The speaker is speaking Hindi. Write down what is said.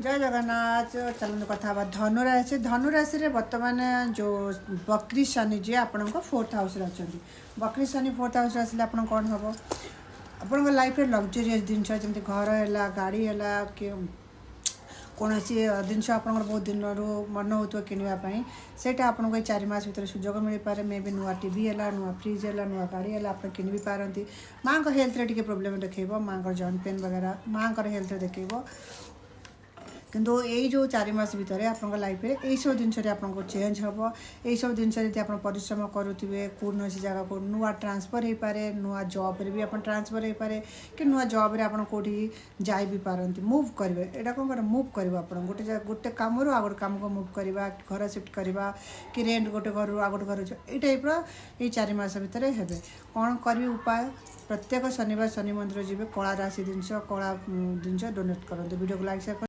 जय जगन्नाथ। चलते कथा धनुराशि धनुराशि बर्तमान जो बकरी शनि जी आपण 4th हाउस अच्छा बकरी शनि 4th हाउस आसले आप कौन हम आप लाइफ लग्जरीयस जिनस जमी घर है गाड़ी है कि कौन जिनस आप बहुत दिन मन हो किनापी से आपको 4 मास भर सुजोग मिल पारे मे भी नुआ टीवी है नुआ फ्रिज है नुआ गाड़ी है आप कि भी पारती माँ को हेल्थ रे प्रोब्लेम देखो माँ को जॉइंट पेन वगैरह माँ को हेल्थ देखो किंतु यही जो 4 मास भितर आप लाइफ में यही सब जिनस आपको चेंज हम यही सब जिनस आप परिश्रम करुवे कौन जगह को नुआ ट्रांसफर हो पारे नुआ जॉब भी आप ट्रांसफर हो पारे कि नुआ जॉब रे आप कौटी जाई भी पारती मूव करेंगे यहाँ कौन कर मूव कर गोटे गोटे कम रू आ गए कम को मूव करवा घर सिफ्ट करवा कि रेंट गोटे घर आ गए घर ये टाइप ये 4 मास भितर हे कौन करेंगे उपाय प्रत्येक शनिवार शनि मंदिर जी कला राशि जिनस कला जिनस डोनेट करते वीडियो को लाइक शेयर